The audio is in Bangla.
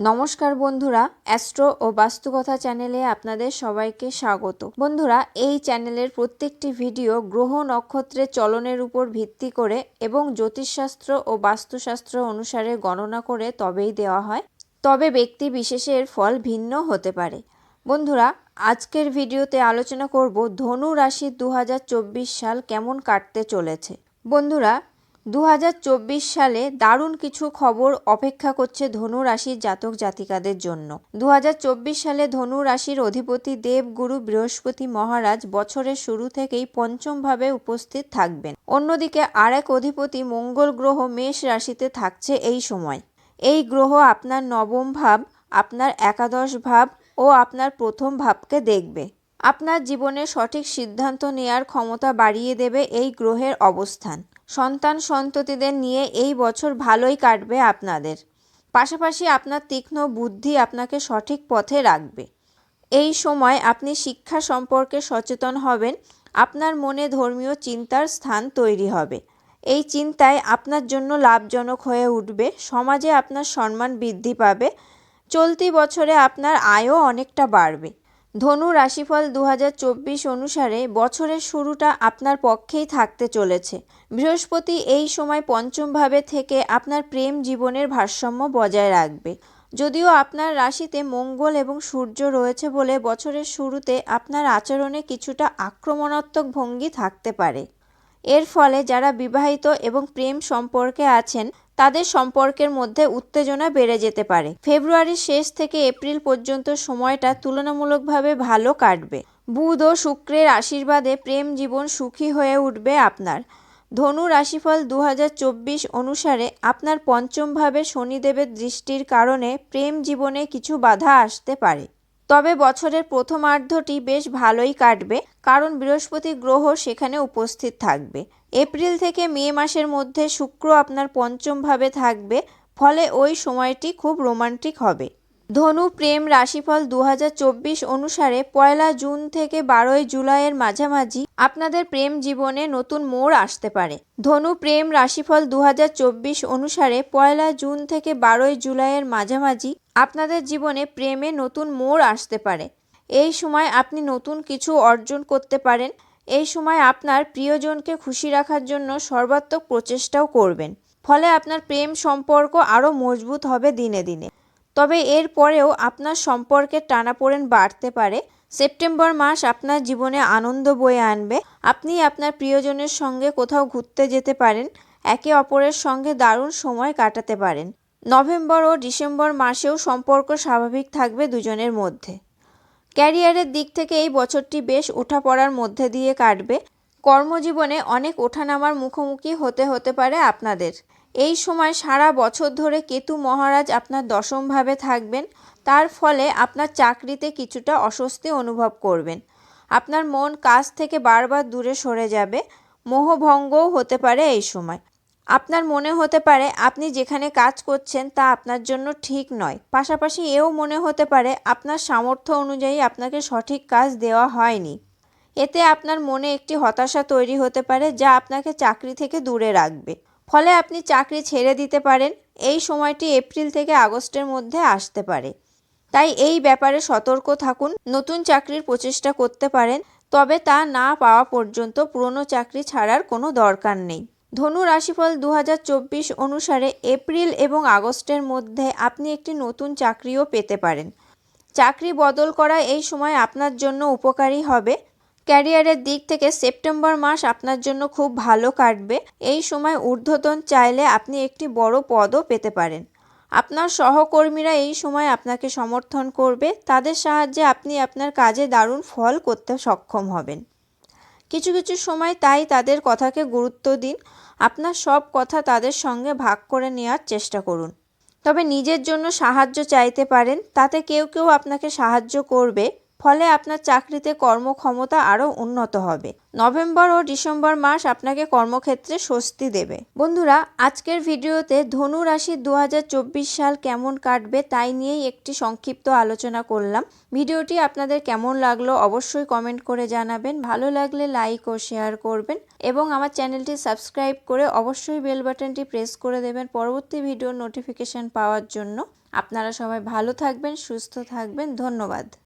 নমস্কার বন্ধুরা, অ্যাস্ট্রো ও বাস্তুকথা চ্যানেলে আপনাদের সবাইকে স্বাগত। বন্ধুরা, এই চ্যানেলের প্রত্যেকটি ভিডিও গ্রহ নক্ষত্রের চলনের উপর ভিত্তি করে এবং জ্যোতিষশাস্ত্র ও বাস্তুশাস্ত্র অনুসারে গণনা করে তবেই দেওয়া হয়, তবে ব্যক্তি বিশেষের ফল ভিন্ন হতে পারে। বন্ধুরা, আজকের ভিডিওতে আলোচনা করব ধনু রাশির 2024 সাল কেমন কাটতে চলেছে। বন্ধুরা, 2024 সালে দারুণ কিছু খবর অপেক্ষা করছে ধনু রাশির জাতক জাতিকাদের জন্য। 2024 সালে ধনু রাশির অধিপতি দেবগুরু বৃহস্পতি মহারাজ বছরের শুরু থেকেই পঞ্চম ভাবে উপস্থিত থাকবেন। অন্যদিকে আরেক অধিপতি মঙ্গল গ্রহ মেষ রাশিতে থাকছে এই সময়। এই গ্রহ আপনার নবম ভাব, আপনার একাদশ ভাব ও আপনার প্রথম ভাবকে দেখবে। আপনার জীবনে সঠিক সিদ্ধান্ত নেয়ার ক্ষমতা বাড়িয়ে দেবে এই গ্রহের অবস্থান। সন্তান সন্ততিদের নিয়ে এই বছর ভালোই কাটবে আপনাদের। পাশাপাশি আপনার তীক্ষ্ণ বুদ্ধি আপনাকে সঠিক পথে রাখবে। এই সময় আপনি শিক্ষা সম্পর্কে সচেতন হবেন। আপনার মনে ধর্মীয় চিন্তার স্থান তৈরি হবে। এই চিন্তায় আপনার জন্য লাভজনক হয়ে উঠবে। সমাজে আপনার সম্মান বৃদ্ধি পাবে। চলতি বছরে আপনার আয়ও অনেকটা বাড়বে। ধনু রাশিফল 2024 অনুসারে বছরের শুরুটা আপনার পক্ষেই থাকতে চলেছে। বৃহস্পতি এই সময় পঞ্চম ভাবে থেকে আপনার প্রেম জীবনের ভারসাম্য বজায় রাখবে। যদিও আপনার রাশিতে মঙ্গল এবং সূর্য রয়েছে বলে বছরের শুরুতে আপনার আচরণে কিছুটা আক্রমণাত্মক ভঙ্গি থাকতে পারে। এর ফলে যারা বিবাহিত এবং প্রেম সম্পর্কে আছেন তাদের সম্পর্কের মধ্যে উত্তেজনা বেড়ে যেতে পারে। ফেব্রুয়ারির শেষ থেকে এপ্রিল পর্যন্ত সময়টা তুলনামূলকভাবে ভালো কাটবে। বুধ ও শুক্রের আশীর্বাদে প্রেম জীবন সুখী হয়ে উঠবে আপনার। ধনু রাশিফল 2024 অনুসারে আপনার পঞ্চম ভাবে শনিদেবের দৃষ্টির কারণে প্রেম জীবনে কিছু বাধা আসতে পারে। তবে বছরের প্রথমার্ধটি বেশ ভালোই কাটবে, কারণ বৃহস্পতি গ্রহ সেখানে উপস্থিত থাকবে। এপ্রিল থেকে মে মাসের মধ্যে শুক্র আপনার পঞ্চম ভাবে থাকবে, ফলে ওই সময়টি খুব রোমান্টিক হবে। ধনু প্রেম রাশিফল 2024 অনুসারে 1 জুন থেকে 12 জুলাইয়ের মাঝামাঝি আপনাদের প্রেম জীবনে নতুন মোড় আসতে পারে। ধনু প্রেম রাশিফল 2024 অনুসারে 1 জুন থেকে 12 জুলাইয়ের মাঝামাঝি আপনাদের জীবনে প্রেমে নতুন মোড় আসতে পারে। এই সময় আপনি নতুন কিছু অর্জন করতে পারেন। এই সময় আপনার প্রিয়জনকে খুশি রাখার জন্য সর্বাত্মক প্রচেষ্টাও করবেন। ফলে আপনার প্রেম সম্পর্ক আরও মজবুত হবে দিনে দিনে। তবে এর পরেও আপনার সম্পর্কের টানাপোড়েন বাড়তে পারে। সেপ্টেম্বর মাস আপনার জীবনে আনন্দ বয়ে আনবে। আপনি আপনার প্রিয়জনের সঙ্গে কোথাও ঘুরতে যেতে পারেন। একে অপরের সঙ্গে দারুণ সময় কাটাতে পারেন। নভেম্বর ও ডিসেম্বর মাসেও সম্পর্ক স্বাভাবিক থাকবে দুজনের মধ্যে। ক্যারিয়ারের দিক থেকে এই বছরটি বেশ ওঠাপড়ার মধ্যে দিয়ে কাটবে। কর্মজীবনে অনেক ওঠানামার মুখোমুখি হতে পারে আপনাদের। এই সময় সারা বছর ধরে কেতু মহারাজ আপনার দশম ভাবে থাকবেন। তার ফলে আপনার চাকরিতে কিছুটা অস্বস্তি অনুভব করবেন। আপনার মন কাজ থেকে বারবার দূরে সরে যাবে। মোহভঙ্গও হতে পারে এই সময়। আপনার মনে হতে পারে আপনি যেখানে কাজ করছেন তা আপনার জন্য ঠিক নয়। পাশাপাশি এও মনে হতে পারে আপনার সামর্থ্য অনুযায়ী আপনাকে সঠিক কাজ দেওয়া হয়নি। এতে আপনার মনে একটি হতাশা তৈরি হতে পারে, যা আপনাকে চাকরি থেকে দূরে রাখবে। ফলে আপনি চাকরি ছেড়ে দিতে পারেন। এই সময়টি এপ্রিল থেকে আগস্টের মধ্যে আসতে পারে। তাই এই ব্যাপারে সতর্ক থাকুন। নতুন চাকরির প্রচেষ্টা করতে পারেন, তবে তা না পাওয়া পর্যন্ত পুরনো চাকরি ছাড়ার কোনো দরকার নেই। ধনু রাশিফল 2024 অনুসারে এপ্রিল এবং আগস্টের মধ্যে আপনি একটি নতুন চাকরিও পেতে পারেন। চাকরি বদল করা এই সময় আপনার জন্য উপকারী হবে। ক্যারিয়ারের দিক থেকে সেপ্টেম্বর মাস আপনার জন্য খুব ভালো কাটবে। এই সময় ঊর্ধ্বতন চাইলে আপনি একটি বড় পদও পেতে পারেন। আপনার সহকর্মীরা এই সময় আপনাকে সমর্থন করবে। তাদের সাহায্যে আপনি আপনার কাজে দারুণ ফল করতে সক্ষম হবেন। কিছু কিছু সময় তাই তাদের কথাকে গুরুত্ব দিন। আপনার সব কথা তাদের সঙ্গে ভাগ করে নেওয়ার চেষ্টা করুন। তবে নিজের জন্য সাহায্য চাইতে পারেন, তাতে কেউ কেউ আপনাকে সাহায্য করবে। ফলে আপনার চাকরিতে কর্মক্ষমতা আরও উন্নত হবে। নভেম্বর ও ডিসেম্বর মাস আপনাকে কর্মক্ষেত্রে স্বস্তি দেবে। বন্ধুরা, আজকের ভিডিওতে ধনু রাশির 2024 সাল কেমন কাটবে তাই নিয়েই একটি সংক্ষিপ্ত আলোচনা করলাম। ভিডিওটি আপনাদের কেমন লাগলো অবশ্যই কমেন্ট করে জানাবেন। ভালো লাগলে লাইক ও শেয়ার করবেন এবং আমার চ্যানেলটি সাবস্ক্রাইব করে অবশ্যই বেল বাটনটি প্রেস করে দেবেন পরবর্তী ভিডিওর নোটিফিকেশন পাওয়ার জন্য। আপনারা সবাই ভালো থাকবেন, সুস্থ থাকবেন। ধন্যবাদ।